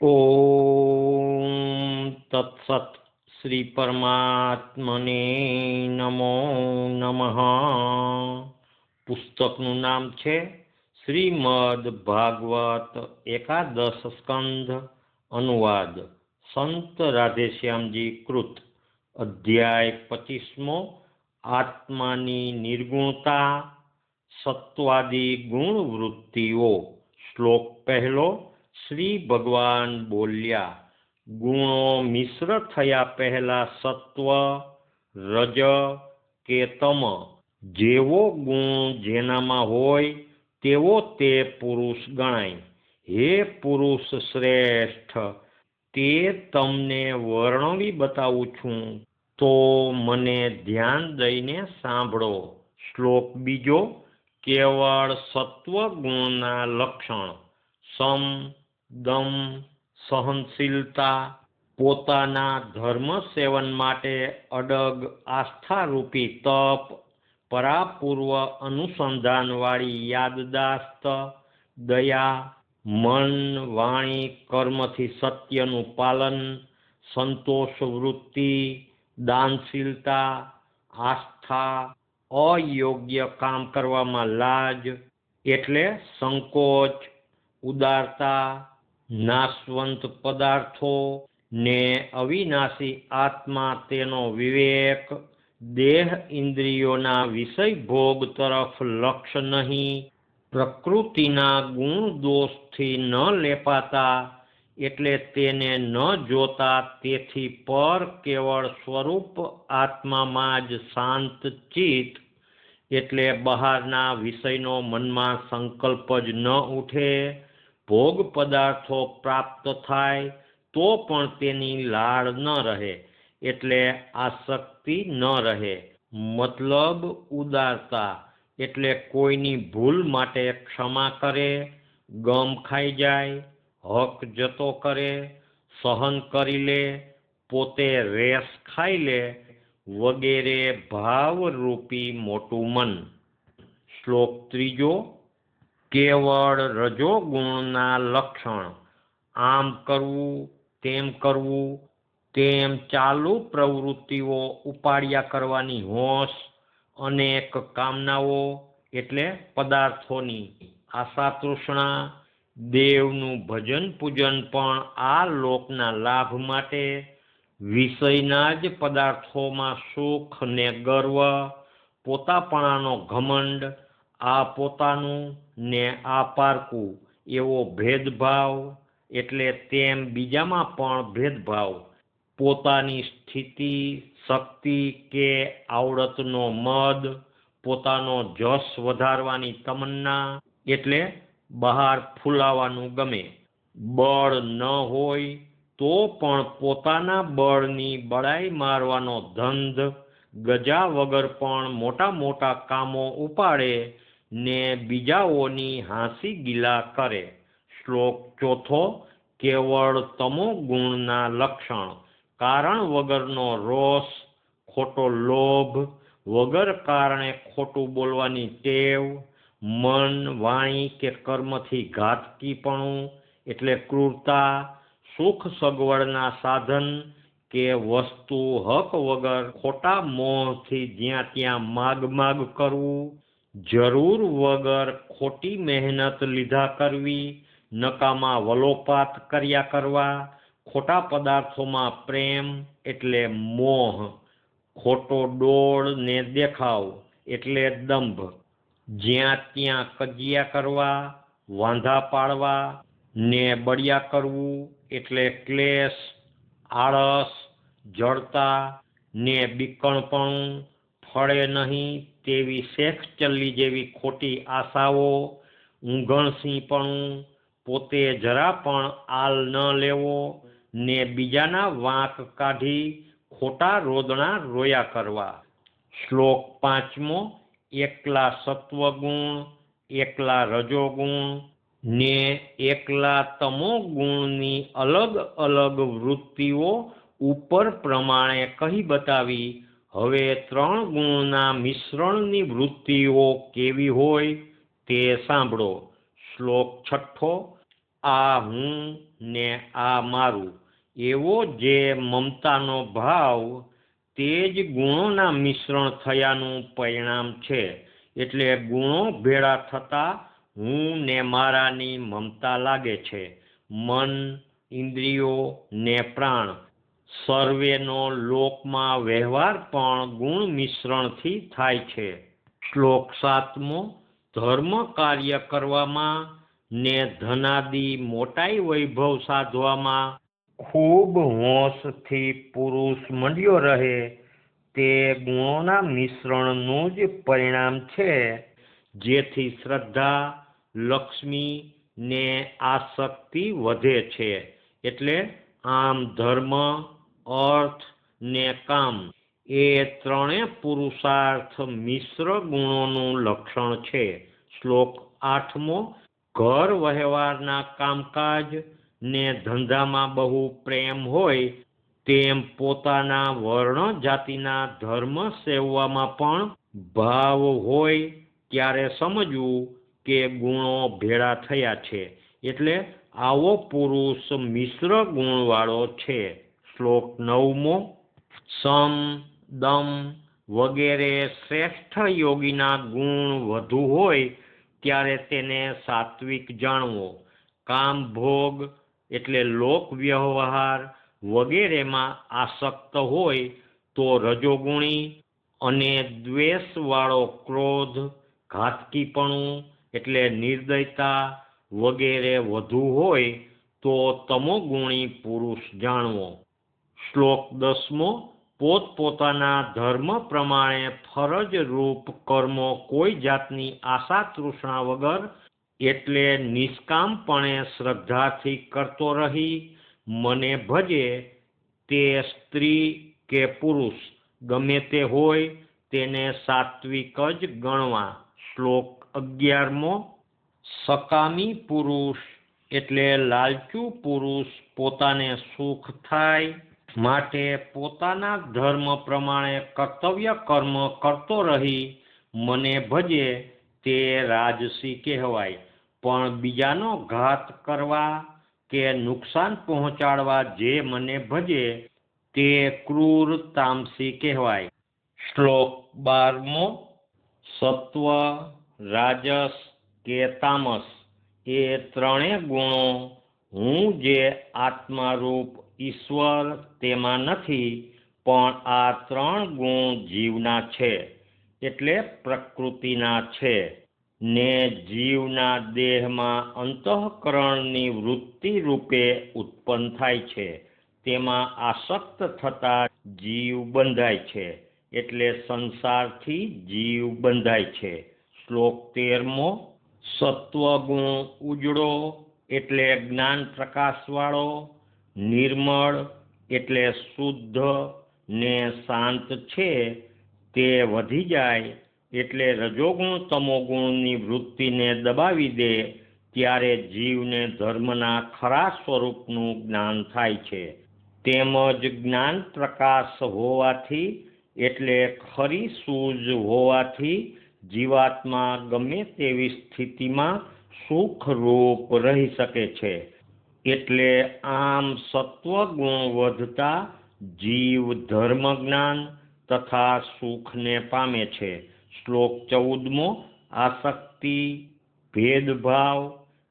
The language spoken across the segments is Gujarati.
ઓમ તત્સત. શ્રી પરમાત્મને નમો નમઃ. પુસ્તકનું નામ છે શ્રીમદ ભાગવત એકાદશ સ્કંધ અનુવાદ સંત રાધેશ્યામજી કૃત. અધ્યાય 25મો. આત્માની નિર્ગુણતા, સત્વાદી ગુણ વૃત્તિઓ. શ્લોક પહેલો. શ્રી ભગવાન બોલ્યા, ગુણો મિશ્ર થયા પહેલા સત્વ, રજ કે તમ, જેવો ગુણ જેનામાં હોય તેવો તે પુરુષ ગણાય. હે પુરુષ શ્રેષ્ઠ, તે તમને વર્ણવી બતાવું છું, તો મને ધ્યાન દઈને સાંભળો. શ્લોક બીજો. કેવળ સત્વ ગુણના લક્ષણ સમ, દમ, સહનશીલતા, પોતાના ધર્મ સેવન માટે અડગ આસ્થારૂપી તપ, પરાપૂર્વ અનુસંધાનવાળી યાદદાસ્ત, દયા, મન વાણી કર્મથી સત્યનું પાલન, સંતોષ વૃત્તિ, દાનશીલતા, આસ્થા, અયોગ્ય કામ કરવામાં લાજ એટલે સંકોચ, ઉદારતા, નાશવંત પદાર્થો ને અવિનાશી આત્મા તેનો વિવેક, દેહ ઇન્દ્રિયોના વિષય ભોગ તરફ લક્ષ્ય નહીં, પ્રકૃતિના ગુણ દોષથી ન લેપાતા એટલે તેને ન જોતા, તેથી પર કેવળ સ્વરૂપ આત્મામાં જ શાંત ચિત્ત એટલે બહારના વિષયનો મનમાં સંકલ્પ જ ન ઉઠે, ભોગ પદાર્થો પ્રાપ્ત થાય તો પણ તેની લાળ ન રહે એટલે આસક્તિ ન રહે, મતલબ ઉદારતા એટલે કોઈની ભૂલ માટે ક્ષમા કરે, ગમ ખાઈ જાય, હક જતો કરે, સહન કરી લે, પોતે રેસ ખાઈ લે વગેરે ભાવરૂપી મોટું મન. શ્લોક ત્રીજો. કેવળ રજોગુણના લક્ષણ આમ કરવું તેમ ચાલુ પ્રવૃત્તિઓ ઉપાડ્યા કરવાની હોશ, અનેક કામનાઓ એટલે પદાર્થોની આશા તૃષ્ણા, દેવનું ભજન પૂજન પણ આ લોકના લાભ માટે, વિષયના જ પદાર્થોમાં સુખ ને ગર્વ, પોતાપણાનો ઘમંડ, આ પોતાનું ને આ પારકું એવો ભેદભાવ એટલે તેમ બીજામાં પણ ભેદભાવ, પોતાની સ્થિતિ, શક્તિ કે આવડતનો મદ, પોતાનો જસ વધારવાની તમન્ના એટલે બહાર ફૂલાવાનું ગમે, બળ ન હોય તો પણ પોતાના બળની બડાઈ મારવાનો ધંધ, ગજા વગર પણ મોટા મોટા કામો ઉપાડે ને બીજાઓની હાંસી ગીલા કરે. શ્લોક ચોથો. કેવળ તમો ગુણના લક્ષણ કારણ વગરનો રોષ, ખોટો લોભ, વગર કારણે ખોટું બોલવાની ટેવ, મન વાણી કે કર્મથી ઘાતકીપણું એટલે ક્રૂરતા, સુખ સગવડના સાધન કે વસ્તુ હક વગર ખોટા મોહથી જ્યાં ત્યાં માગ કરવું, જરૂર વગર ખોટી મહેનત લીધા કરવી, નકામા વલોપાત કર્યા કરવા, ખોટા પદાર્થોમાં પ્રેમ એટલે મોહ, ખોટો ડોળ ને દેખાવ એટલે દંભ, જ્યાં ત્યાં કજિયા કરવા, વાંધા પાડવા ને બળિયા કરવું એટલે ક્લેશ, આળસ, જડતા ને બીકણપણું, ફળે નહીં તેવી શેખ ચલ્લી જેવી ખોટી આશાઓ, ઊંઘણસીપણું, પોતે જરા પણ આલ ન લેવો ને બીજાના વાંક કાઢી ખોટા રોદણા રોયા કરવા. શ્લોક પાંચમો. એકલા સત્વગુણ, એકલા રજોગુણ ને એકલા તમો ગુણની અલગ અલગ વૃત્તિઓ ઉપર પ્રમાણે કહી બતાવી. હવે ત્રણ ગુણના મિશ્રણની વૃત્તિઓ કેવી હોય તે સાંભળો. શ્લોક છઠ્ઠો. આ હું ને આ મારું એવો જે મમતાનો ભાવ તે જ ગુણોના મિશ્રણ થયાનું પરિણામ છે. એટલે ગુણો ભેળા થતા હું ને મારાની મમતા લાગે છે. મન, ઇન્દ્રિયો ને પ્રાણ સર્વેનો લોકમાં વ્યવહાર પણ ગુણ મિશ્રણથી થાય છે. શ્લોક 7મો. ધર્મ કાર્ય કરવામાં ને ધનાદિ મોટાઈ વૈભવ સાધવામાં ખૂબ હોંશથી પુરુષ મંડ્યો રહે તે ગુણોના મિશ્રણનું જ પરિણામ છે. જેથી શ્રદ્ધા, લક્ષ્મી ને આસક્તિ વધે છે. એટલે આમ ધર્મ, અર્થ ને કામ એ ત્રણે પુરુષાર્થ મિશ્ર ગુણોનું લક્ષણ છે. શ્લોક 8મો. ઘર વ્યવહારના કામકાજ ને ધંધામાં બહુ પ્રેમ હોય તેમ પોતાના વર્ણ જાતિના ધર્મ સેવવામાં પણ ભાવ હોય ત્યારે સમજવું કે ગુણો ભેળા થયા છે. એટલે આવો પુરુષ મિશ્ર ગુણવાળો છે. શ્લોક 9મો. સમ, દમ વગેરે શ્રેષ્ઠ યોગીના ગુણ વધુ હોય ત્યારે તેને સાત્વિક જાણવો. કામ, ભોગ એટલે લોક વ્યવહાર વગેરેમાં આસક્ત હોય તો રજોગુણી અને દ્વેષવાળો ક્રોધ, ઘાતકીપણું એટલે નિર્દયતા વગેરે વધુ હોય તો તમોગુણી પુરુષ જાણવો. શ્લોક 10મો. પોતપોતાના ધર્મ પ્રમાણે ફરજ રૂપ કર્મો કોઈ જાતની આશા તૃષ્ણા વગર એટલે નિષ્કામપણે શ્રદ્ધાથી કરતો રહી મને ભજે તે સ્ત્રી કે પુરુષ ગમે તે હોય તેને સાત્વિક જ ગણવા. શ્લોક 11મો. સકામી પુરુષ એટલે લાલચુ પુરુષ પોતાને સુખ થાય માટે પોતાના ધર્મ પ્રમાણે કર્તવ્ય કર્મ કરતો રહી મને ભજે તે રાજસી કહેવાય. પણ બીજાનો ઘાત કરવા કે નુકસાન પહોંચાડવા જે મને ભજે તે ક્રૂર તામસી કહેવાય. શ્લોક 12મો. સત્વ, રાજસ કે તામસ એ ત્રણે ગુણો હું જે આત્મારૂપ ઈશ્વર તેમાં નથી, પણ આ ત્રણ ગુણ જીવના છે એટલે પ્રકૃતિના છે ને જીવના દેહમાં અંતઃકરણની વૃત્તિ રૂપે ઉત્પન્ન થાય છે. તેમાં આસક્ત થતા જીવ બંધાય છે એટલે સંસારથી જીવ બંધાય છે. શ્લોક 13મો. સત્વગુણ ઉજળો એટલે જ્ઞાન પ્રકાશવાળો, નિર્મળ એટલે શુદ્ધ ને શાંત છે તે વધી જાય એટલે રજોગુણ તમોગુણની વૃત્તિને દબાવી દે ત્યારે જીવને ધર્મના ખરા સ્વરૂપનું જ્ઞાન થાય છે. તેમજ જ્ઞાન પ્રકાશ હોવાથી એટલે ખરી સૂઝ હોવાથી જીવાત્મા ગમે તેવી સ્થિતિમાં સુખરૂપ રહી શકે છે. એટલે આમ સત્વગુણ વધતા જીવ ધર્મ જ્ઞાન તથા સુખને પામે છે. શ્લોક 14મો. આસક્તિ, ભેદભાવ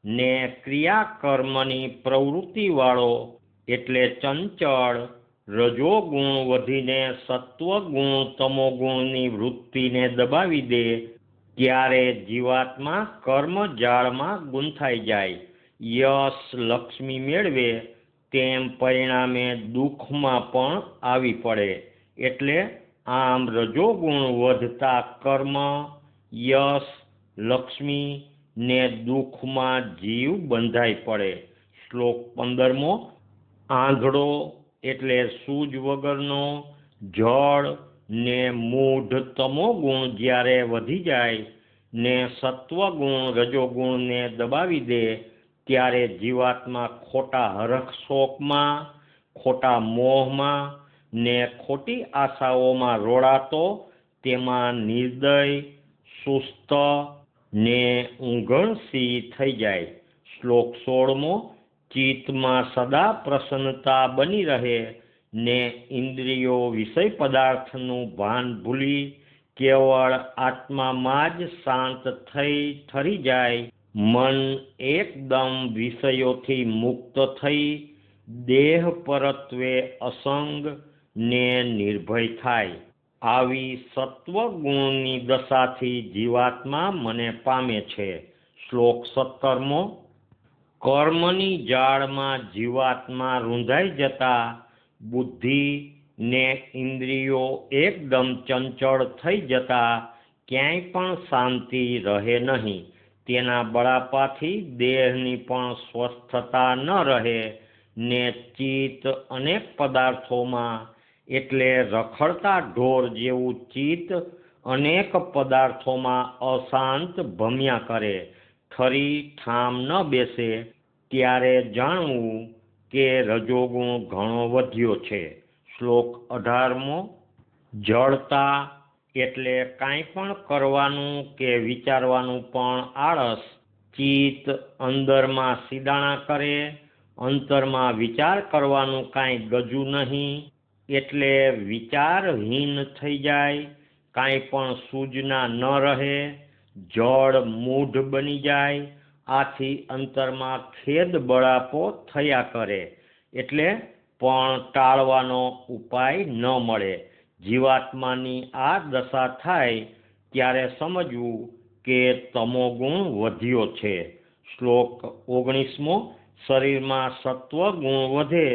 ને ક્રિયાકર્મની પ્રવૃત્તિવાળો એટલે ચંચળ રજોગુણ વધીને સત્વગુણ તમોગુણની વૃત્તિને દબાવી દે ત્યારે જીવાત્મા કર્મજાળમાં ગૂંથાઈ જાય. યશ, લક્ષ્મી મેળવે તેમ પરિણામે દુઃખમાં પણ આવી પડે. એટલે આમ રજોગુણ વધતા કર્મ, યશ, લક્ષ્મી ને દુઃખમાં જીવ બંધાઈ પડે. શ્લોક 15મો. આંધળો એટલે સૂઝ વગરનો, જળ ને મૂઢ તમોગુણ જ્યારે વધી જાય ને સત્વગુણ રજોગુણને દબાવી દે ત્યારે જીવાત્મા ખોટા હરખ શોકમાં, ખોટા મોહમાં ને ખોટી આશાઓમાં રોડાતો તેમાં નિર્દય, સુસ્ત ને ઊંઘણસી થઈ જાય. શ્લોક 16મો ચિત્તમાં સદા પ્રસન્નતા બની રહે ને ઇન્દ્રિયો વિષય પદાર્થનું ભાન ભૂલી કેવળ આત્મામાં જ શાંત થઈ ઠરી જાય, મન એકદમ વિષયોથી મુક્ત થઈ દેહ પરત્વે અસંગ ને નિર્ભય થાય. આવી સત્વગુણની દશાથી જીવાત્મા મને પામે છે. શ્લોક 17મો કર્મની જાળમાં જીવાત્મા રૂંધાઈ જતા બુદ્ધિ ને ઇન્દ્રિયો એકદમ ચંચળ થઈ જતા ક્યાંય પણ શાંતિ રહે નહીં. તેના બળાપાથી દેહની પણ સ્વસ્થતા ન રહે ને ચિત્ત અનેક પદાર્થોમાં એટલે રખડતા ઢોર જેવું ચિત્ત અનેક પદાર્થોમાં અશાંત ભમ્યા કરે, ઠરી ઠામ ન બેસે. ત્યારે જાણવું કે રજોગુણ ઘણો વધ્યો છે. શ્લોક 18મો જડતા એટલે કાંઈ પણ કરવાનું કે વિચારવાનું પણ આળસ, ચિત્ત અંદરમાં સીદાણા કરે, અંતરમાં વિચાર કરવાનું કાંઈ ગજુ નહીં એટલે વિચારહીન થઈ જાય, કાંઈ પણ સૂચના ન રહે, જડ મૂઢ બની જાય. આથી અંતરમાં ખેદ બળાપો થયા કરે એટલે પણ ટાળવાનો ઉપાય ન મળે. જીવાત્માની આ દશા થાય ત્યારે સમજવું કે તમોગુણ વધ્યો છે. શ્લોક 19મો શરીરમાં સત્વગુણ વધે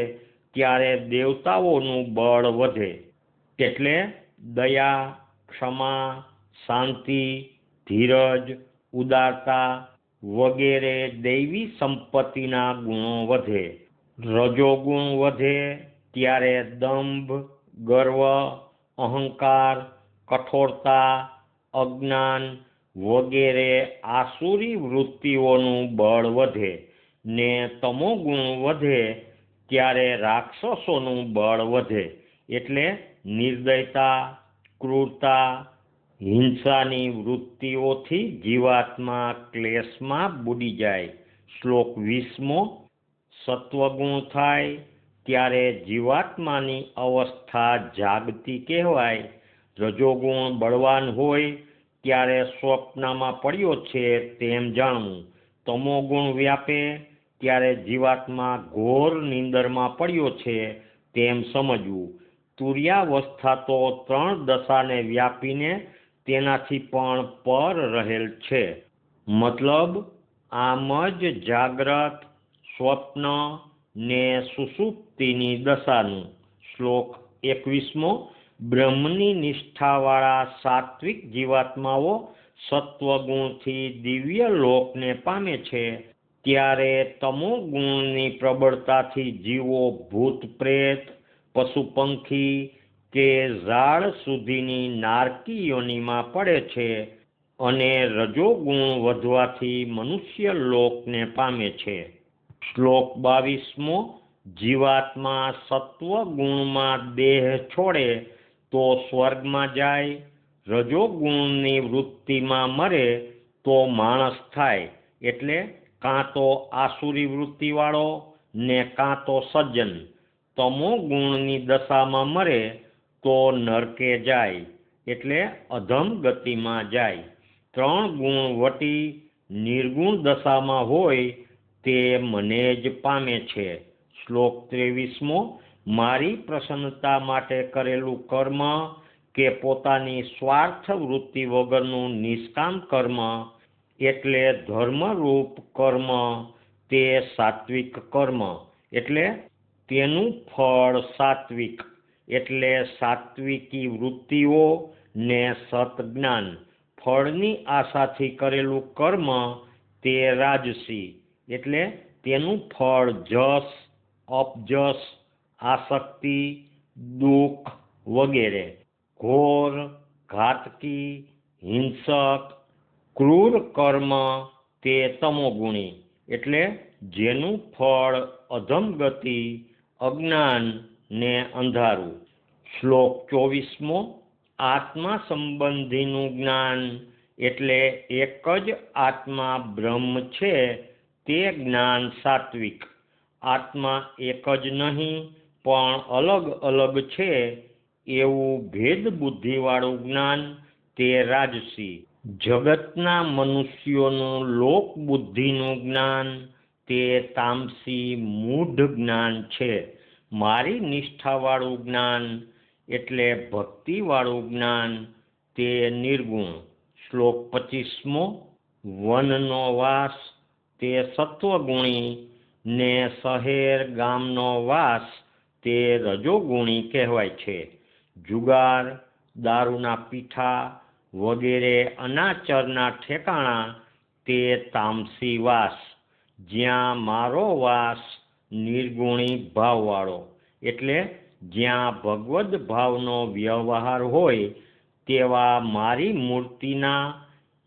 ત્યારે દેવતાઓનું બળ વધે એટલે દયા, ક્ષમા, શાંતિ, ધીરજ, ઉદારતા વગેરે દૈવી સંપત્તિના ગુણો વધે. રજોગુણ વધે ત્યારે દંભ, ગર્વ, અહંકાર, કઠોરતા, અજ્ઞાન વગેરે આસુરી વૃત્તિઓનું બળ વધે ને તમોગુણ વધે ત્યારે રાક્ષસોનું બળ વધે એટલે નિર્દયતા, ક્રૂરતા, હિંસાની વૃત્તિઓથી જીવાત્મા ક્લેશમાં બુડી જાય. શ્લોક 20મો સત્વગુણ થાય ત્યારે જીવાત્માની અવસ્થા જાગતી કહેવાય. રજોગુણ બળવાન હોય ત્યારે સ્વપ્નમાં પડ્યો છે તેમ જાણવું. તમોગુણ વ્યાપે ત્યારે જીવાત્મા ઘોર નીંદરમાં પડ્યો છે તેમ સમજવું. તુર્યાવસ્થા તો 3 દશાને વ્યાપીને તેનાથી પણ પર રહેલ છે. મતલબ આમ જ જાગ્રત, સ્વપ્ન ને સુષુપ્તિની દશાનું. શ્લોક 21મો બ્રહ્મની નિષ્ઠાવાળા સાત્વિક જીવાત્માઓ સત્વગુણથી દિવ્ય લોકને પામે છે. ત્યારે તમોગુણની પ્રબળતાથી જીવો ભૂત પ્રેત, પશુ પંખી કે ઝાડ સુધીની નારકી યોનિમાં પડે છે અને રજોગુણ વધવાથી મનુષ્ય લોકને પામે છે. શ્લોક 22મો જીવાત્મા સત્વગુણમાં દેહ છોડે તો સ્વર્ગમાં જાય, રજોગુણની વૃત્તિમાં મરે તો માણસ થાય એટલે કાં તો આસુરી વૃત્તિવાળો ને કાં તો સજ્જન. તમોગુણની દશામાં મરે તો નરકે જાય એટલે અધમ ગતિમાં જાય. 3 ગુણ વટી નિર્ગુણ દશામાં હોય તે મને જ પામે છે. શ્લોક 23મો મારી પ્રસન્નતા માટે કરેલું કર્મ કે પોતાની સ્વાર્થ વૃત્તિ વગરનું નિષ્કામ કર્મ એટલે ધર્મરૂપ કર્મ તે સાત્વિક કર્મ એટલે તેનું ફળ સાત્વિક એટલે સાત્વિકી વૃત્તિઓ ને સતજ્ઞાન. ફળની આશાથી કરેલું કર્મ તે રાજસી એટલે તેનું ફળ જસ, અપજસ, આસક્તિ, દુઃખ વગેરે. ઘોર, ઘાતકી, હિંસક, ક્રૂર કર્મ તે તમોગુણી એટલે જેનું ફળ અધમગતિ, અજ્ઞાન ને અંધારું. શ્લોક 24મો આત્મા સંબંધીનું જ્ઞાન એટલે એક જ આત્મા બ્રહ્મ છે તે જ્ઞાન સાત્વિક. આત્મા એક જ નહીં પણ અલગ અલગ છે એવું ભેદ બુદ્ધિવાળું જ્ઞાન તે રાજસી. જગતના મનુષ્યોનું લોક બુદ્ધિનું જ્ઞાન તે તામસી મૂઢ જ્ઞાન છે. મારી નિષ્ઠાવાળું જ્ઞાન એટલે ભક્તિવાળું જ્ઞાન તે નિર્ગુણ. શ્લોક 25મો. વનનો વાસ તે સત્વગુણી ને શહેર ગામનો વાસ તે રજોગુણી કહેવાય છે. જુગાર, દારૂના પીઠા વગેરે અનાચરના ઠેકાણા તે તામસી વાસ. જ્યાં મારો વાસ નિર્ગુણી ભાવવાળો એટલે જ્યાં ભગવદ ભાવનો વ્યવહાર હોય તેવા મારી મૂર્તિના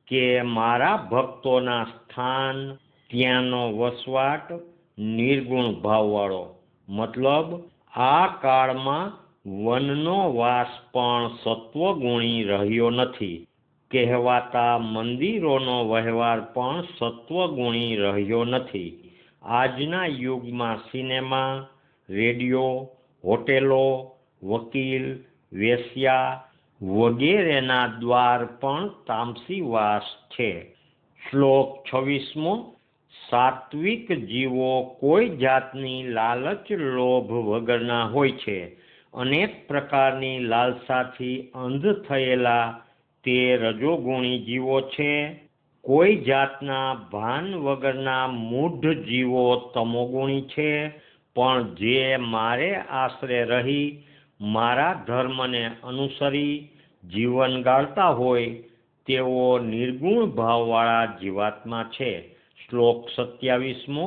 કે મારા ભક્તોના સ્થાન ત્યાંનો વસવાટ નિર્ગુણ ભાવવાળો. મતલબ આ કાળમાં વનનો વાસ પણ સત્વગુણી રહ્યો નથી. કહેવાતા મંદિરોનો વહેવાર પણ સત્વગુણી રહ્યો નથી. આજના યુગમાં સિનેમા, રેડિયો, હોટેલો, વકીલ, વેશ્યા વગેરેના દ્વાર પણ તામસી વાસ છે. શ્લોક 26મો. સાત્વિક જીવો કોઈ જાતની લાલચ લોભ વગરના હોય છે. અનેક પ્રકારની લાલસાથી અંધ થયેલા તે રજોગુણી જીવો છે. કોઈ જાતના ભાન વગરના મૂઢ જીવો તમોગુણી છે. પણ જે મારે આશરે રહી મારા ધર્મને અનુસરી જીવન ગાળતા હોય તેઓ નિર્ગુણ ભાવવાળા જીવાત્મા છે. શ્લોક 27મો.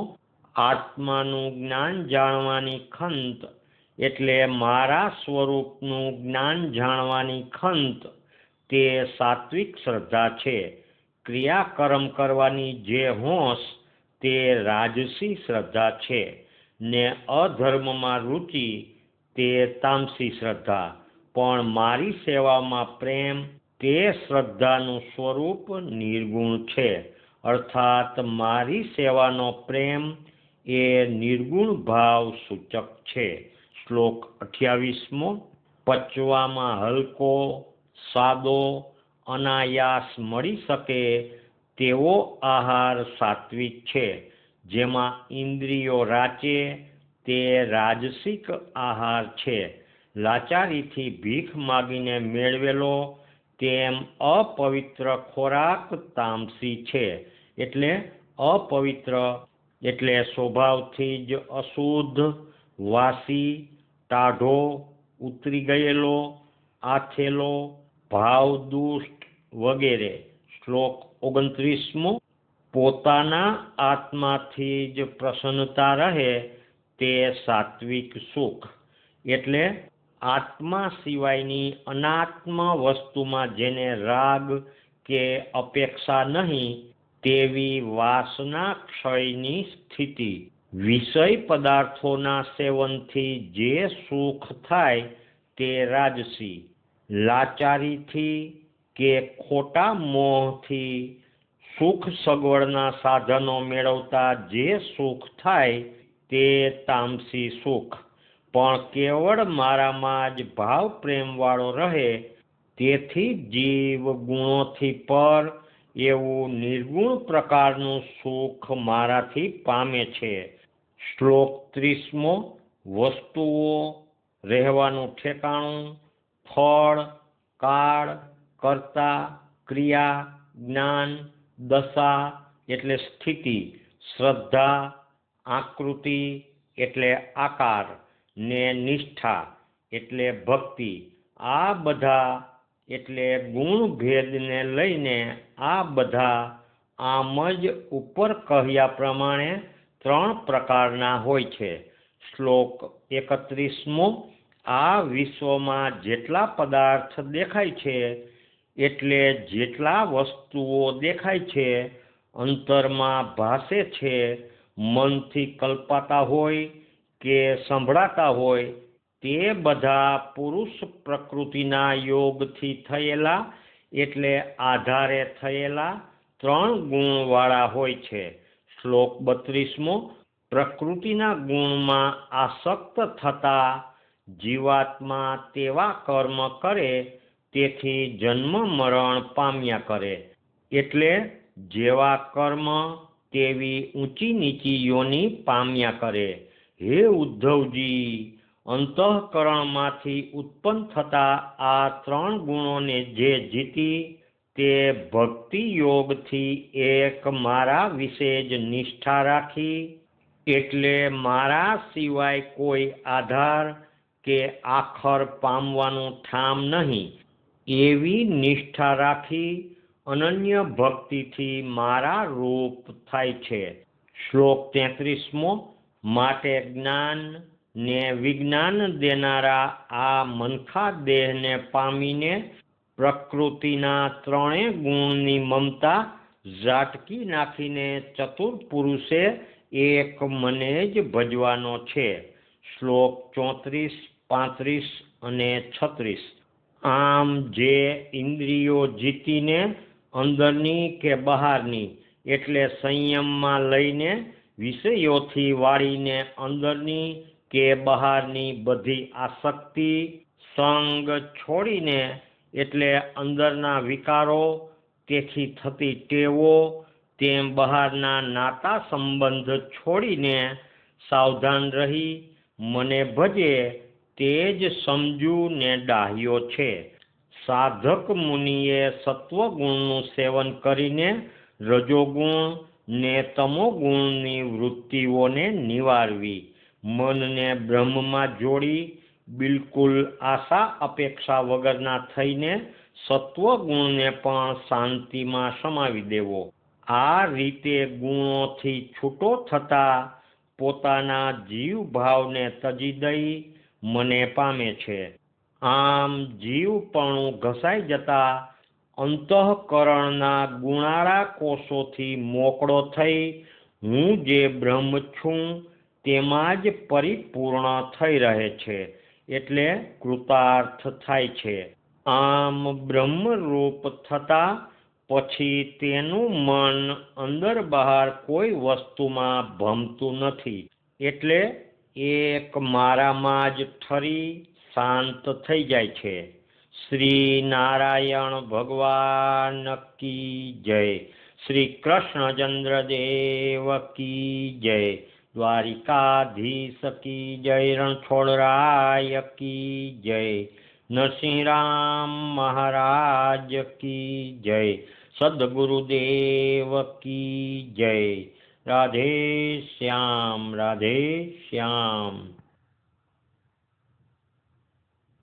આત્માનું જ્ઞાન જાણવાની ખંત એટલે મારા સ્વરૂપનું જ્ઞાન જાણવાની ખંત તે સાત્વિક શ્રદ્ધા છે. ક્રિયાકર્મ કરવાની જે હોંશ તે રાજસી શ્રદ્ધા છે. ને અધર્મમાં રુચિ તે તામસી શ્રદ્ધા. પણ મારી સેવામાં પ્રેમ તે શ્રદ્ધાનું સ્વરૂપ નિર્ગુણ છે. અર્થાત મારી સેવાનો પ્રેમ એ નિર્ગુણ ભાવ સૂચક છે. શ્લોક 28મો. પચવામાં હલકો, સાદો, અનાયાસ મળી શકે તેવો આહાર સાત્વિક છે. જેમાં ઇન્દ્રિયો રાચે તે રાજસિક આહાર છે. લાચારીથી ભીખ માગીને મેળવેલો તેમ અપવિત્ર ખોરાક તામસી છે. એટલે અપવિત્ર એટલે સ્વભાવથી જ અશુદ્ધ, વાસી, ટાઢો, ઉતરી ગયેલો, આથેલો, ભાવદુષ્ટ વગેરે. શ્લોક 29મો. પોતાના આત્માથી જ પ્રસન્નતા રહે તે સાત્વિક સુખ. એટલે આત્મા સિવાયની અનાત્મ વસ્તુમાં જેને રાગ કે અપેક્ષા નહીં તેવી વાસના ક્ષયની સ્થિતિ. વિષય પદાર્થોના સેવનથી જે સુખ થાય તે રાજસી. લાચારીથી કે ખોટા મોહથી સુખ સગવડના સાધનો મેળવતા જે સુખ થાય તે તામસી સુખ. પણ કેવળ મારામાં જ ભાવ પ્રેમવાળો રહે તેથી જીવ ગુણોથી પર એવું નિર્ગુણ પ્રકારનું સુખ મારાથી પામે છે. શ્લોક 30મો. વસ્તુઓ, રહેવાનું ઠેકાણું, ફળ, કાળ, કર્તા, ક્રિયા, જ્ઞાન, દશા એટલે સ્થિતિ, શ્રદ્ધા, આકૃતિ એટલે આકાર ને નિષ્ઠા એટલે ભક્તિ આ બધા એટલે ગુણ ભેદને લઈને આ બધા આમ જ ઉપર કહ્યા પ્રમાણે 3 પ્રકારના હોય છે. શ્લોક 31મો. આ વિશ્વમાં જેટલા પદાર્થ દેખાય છે એટલે જેટલા વસ્તુઓ દેખાય છે અંતરમાં ભાસે છે, મનથી કલ્પાતા હોય કે સંભળાતા હોય તે બધા પુરુષ પ્રકૃતિના યોગથી થયેલા એટલે આધારે થયેલા 3 ગુણવાળા હોય છે. શ્લોક 32મો. પ્રકૃતિના ગુણમાં આસક્ત થતા જીવાત્મા તેવા કર્મ કરે તેથી જન્મ મરણ પામ્યા કરે. એટલે જેવા કર્મ તેવી ઊંચી નીચી યોનિ પામ્યા કરે. હે ઉદ્ધવજી, અંતઃકરણમાંથી ઉત્પન્ન થતા આ 3 ગુણોને જે જીતી તે ભક્તિ યોગથી એક મારા વિશે જ નિષ્ઠા રાખી, એટલે મારા સિવાય કોઈ આધાર કે આખર પામવાનું ઠામ નહીં, એવી નિષ્ઠા રાખી અનન્ય ભક્તિથી મારા રૂપ થાય છે. શ્લોક 33મો. માટે જ્ઞાન ને વિજ્ઞાન દેનારા આ મનખા દેહને પામીને પ્રકૃતિના 3 ગુણની મમતા ઝાટકી નાખીને ચતુર પુરુષે એક મને જ ભજવાનો છે. શ્લોક 34, 35 અને 36. આમ જે ઇન્દ્રિયો જીતીને અંદરની કે બહારની એટલે સંયમમાં લઈને વિષયોથી વાળીને અંદરની કે બહારની બધી આસક્તિ સંગ છોડીને એટલે અંદરના વિકારો તેથી થતી ટેવો તેમ બહારના નાતા સંબંધ છોડીને સાવધાન રહી મને ભજે તે જ સમજુ ને ડાહ્યો છે. સાધક મુનિએ સત્વગુણનું સેવન કરીને રજોગુણ ને તમોગુણની વૃત્તિઓને નિવારવી, મનને બ્રહ્મમાં જોડી બિલકુલ આશા અપેક્ષા વગરના થઈને સત્વગુણને પણ શાંતિમાં સમાવી દેવો. આ રીતે ગુણોથી છૂટો થતા પોતાના જીવભાવને તજી દઈ મને પામે છે. આમ જીવપણું ઘસાઈ જતા અંતઃકરણના ગુણાળા કોષોથી મોકળો થઈ હું જે બ્રહ્મ છું તેમાં જ પરિપૂર્ણ થઈ રહે છે, એટલે કૃતાર્થ થાય છે. આમ બ્રહ્મરૂપ થતા પછી તેનું મન અંદર બહાર કોઈ વસ્તુમાં ભમતું નથી, એટલે એક મારામાં જ ઠરી શાંત થઈ જાય છે. શ્રી નારાયણ ભગવાન કી જય. શ્રી કૃષ્ણચંદ્ર દેવ કી જય. દ્વારિકાધીશ કી જય. રણછોડરાય કી જય. નરસિંહ રામ મહારાજ કી જય. સદગુરુદેવ કી જય. રાધે શ્યામ, રાધે શ્યામ.